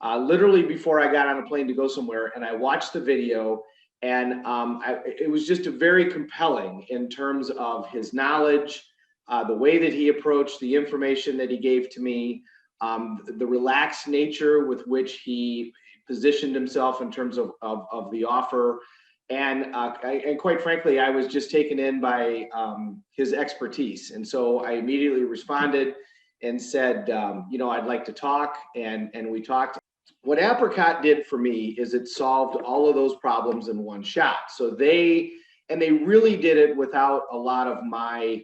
literally before I got on a plane to go somewhere, and I watched the video, and it was just a very compelling in terms of his knowledge, the way that he approached the information that he gave to me, the relaxed nature with which he positioned himself in terms of the offer. And quite frankly, I was just taken in by his expertise. And so I immediately responded and said, I'd like to talk. And we talked. What Apricot did for me is it solved all of those problems in one shot. So they really did it without a lot of my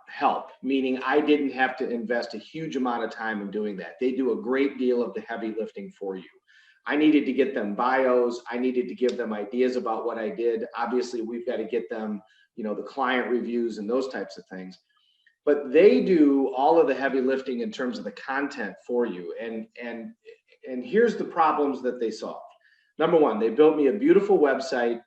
help, meaning I didn't have to invest a huge amount of time in doing that. They do a great deal of the heavy lifting for you. I needed to get them bios. I needed to give them ideas about what I did. Obviously, we've got to get them, the client reviews and those types of things. But they do all of the heavy lifting in terms of the content for you. And here's the problems that they solved. Number one, they built me a beautiful website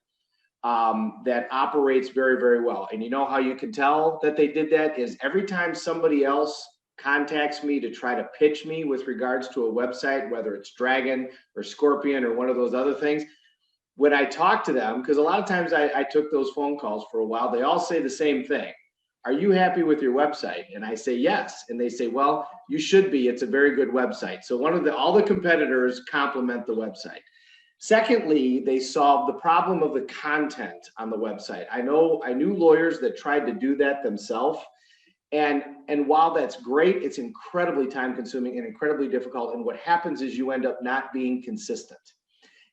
that operates very, very well. And you know how you can tell that they did that is every time somebody else contacts me to try to pitch me with regards to a website, whether it's Dragon or Scorpion or one of those other things, when I talk to them, because a lot of times I took those phone calls for a while, they all say the same thing. Are you happy with your website? And I say, yes. And they say, well, you should be. It's a very good website. So all the competitors compliment the website. Secondly, they solved the problem of the content on the website. I knew lawyers that tried to do that themselves. And while that's great, it's incredibly time consuming and incredibly difficult. And what happens is you end up not being consistent.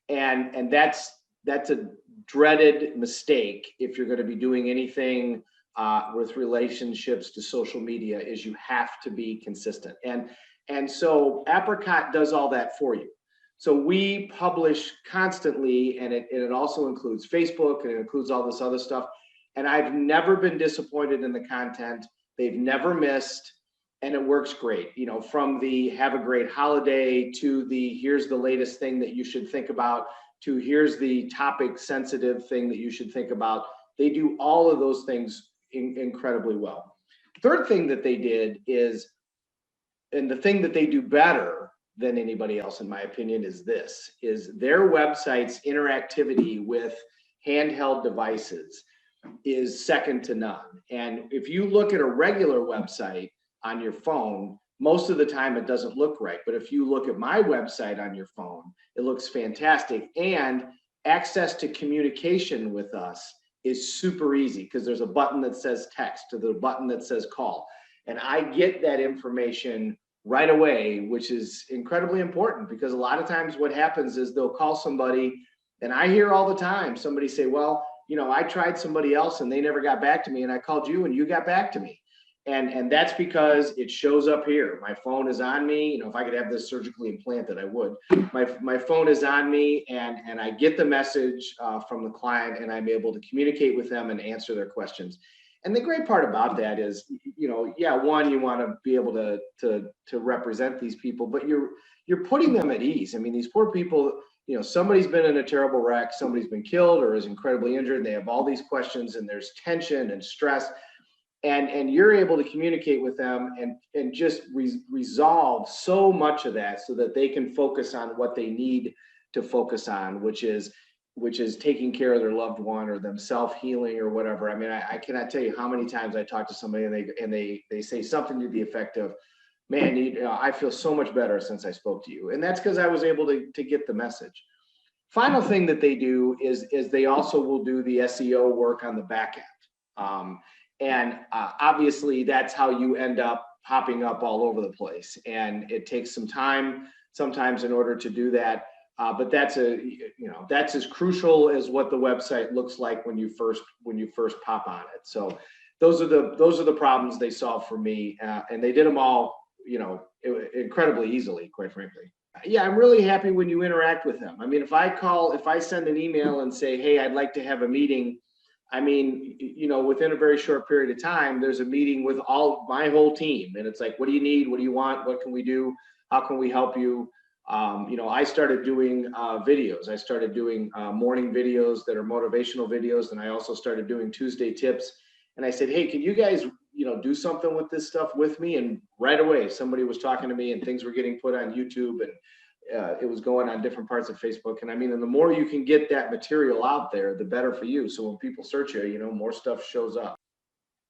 And that's a dreaded mistake if you're going to be doing anything with relationships to social media, is you have to be consistent. And so Apricot does all that for you. So we publish constantly, and it also includes Facebook, and it includes all this other stuff. And I've never been disappointed in the content. They've never missed, and it works great. From the have a great holiday to the here's the latest thing that you should think about to here's the topic sensitive thing that you should think about. They do all of those things incredibly well. Third thing that they did is, and the thing that they do better than anybody else, in my opinion, is their website's interactivity with handheld devices is second to none. And if you look at a regular website on your phone, most of the time it doesn't look right. But if you look at my website on your phone, it looks fantastic. And access to communication with us is super easy because there's a button that says text or the button that says call. And I get that information right away, which is incredibly important because a lot of times what happens is they'll call somebody, and I hear all the time somebody say, well, I tried somebody else and they never got back to me, and I called you and you got back to me. And that's because it shows up here. My phone is on me. If I could have this surgically implanted, I would. My phone is on me, and I get the message from the client, and I'm able to communicate with them and answer their questions. And the great part about that is, one, you want to be able to represent these people, but you're putting them at ease. I mean, these poor people, somebody's been in a terrible wreck, somebody's been killed or is incredibly injured, and they have all these questions, and there's tension and stress. And you're able to communicate with them and just resolve so much of that so that they can focus on what they need to focus on, which is taking care of their loved one or them self-healing or whatever. I mean, I cannot tell you how many times I talk to somebody and they say something to the effect of, man, I feel so much better since I spoke to you. And that's because I was able to get the message. Final thing that they do is they also will do the SEO work on the back end. Obviously that's how you end up popping up all over the place. And it takes some time sometimes in order to do that. But that's as crucial as what the website looks like when you first pop on it. So those are the problems they solved for me. And they did them all, incredibly easily, quite frankly. Yeah, I'm really happy when you interact with them. I mean, if I send an email and say, hey, I'd like to have a meeting, I mean, within a very short period of time, there's a meeting with my whole team. And it's like, what do you need? What do you want? What can we do? How can we help you? I started doing videos. I started doing morning videos that are motivational videos. And I also started doing Tuesday tips. And I said, hey, can you guys, do something with this stuff with me? And right away, somebody was talking to me and things were getting put on YouTube. And it was going on different parts of Facebook. And I mean, and the more you can get that material out there, the better for you. So when people search you, more stuff shows up.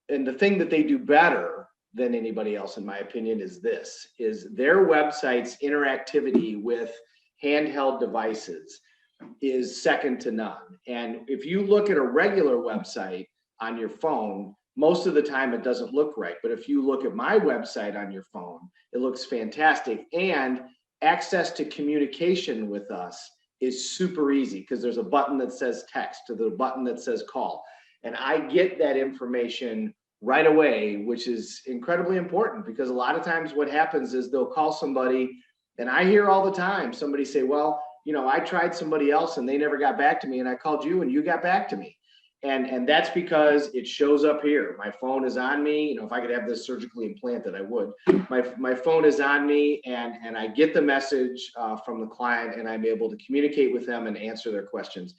And the thing that they do better than anybody else, in my opinion, is their website's interactivity with handheld devices is second to none. And if you look at a regular website on your phone, most of the time it doesn't look right. But if you look at my website on your phone, it looks fantastic. And access to communication with us is super easy because there's a button that says text to the button that says call. And I get that information right away, which is incredibly important, because a lot of times what happens is they'll call somebody, and I hear all the time somebody say, well, I tried somebody else and they never got back to me, and I called you and you got back to me. And that's because it shows up here. My phone is on me. If I could have this surgically implanted, I would. My phone is on me, and I get the message from the client, and I'm able to communicate with them and answer their questions.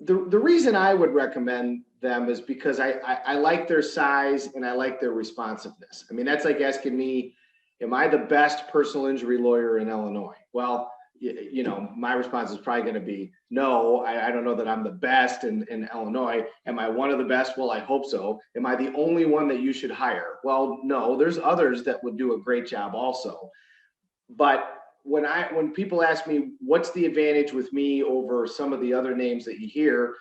The reason I would recommend them is because I like their size and I like their responsiveness. I mean, that's like asking me, am I the best personal injury lawyer in Illinois? Well, my response is probably going to be, no, I don't know that I'm the best in Illinois. Am I one of the best? Well, I hope so. Am I the only one that you should hire? Well, no, there's others that would do a great job also. But when people ask me, what's the advantage with me over some of the other names that you hear?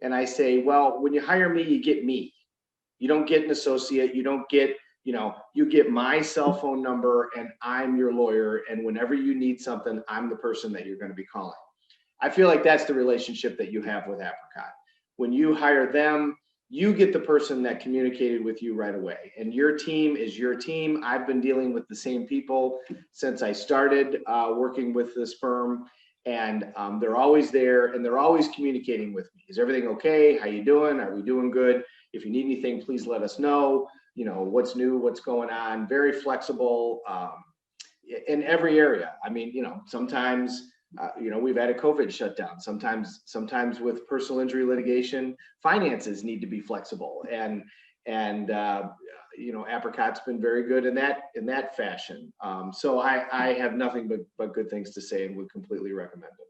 And I say, well, when you hire me, you get me. You don't get an associate. You don't get, you get my cell phone number, and I'm your lawyer. And whenever you need something, I'm the person that you're going to be calling. I feel like that's the relationship that you have with Apricot. When you hire them, you get the person that communicated with you right away, and your team is your team. I've been dealing with the same people since I started working with this firm, and they're always there, and they're always communicating with me. Is everything okay? How you doing? Are we doing good? If you need anything, please let us know. What's new, what's going on. Very flexible in every area. I mean, sometimes we've had a COVID shutdown. Sometimes with personal injury litigation, finances need to be flexible, and Apricot's been very good in that fashion. So I have nothing but good things to say, and would completely recommend it.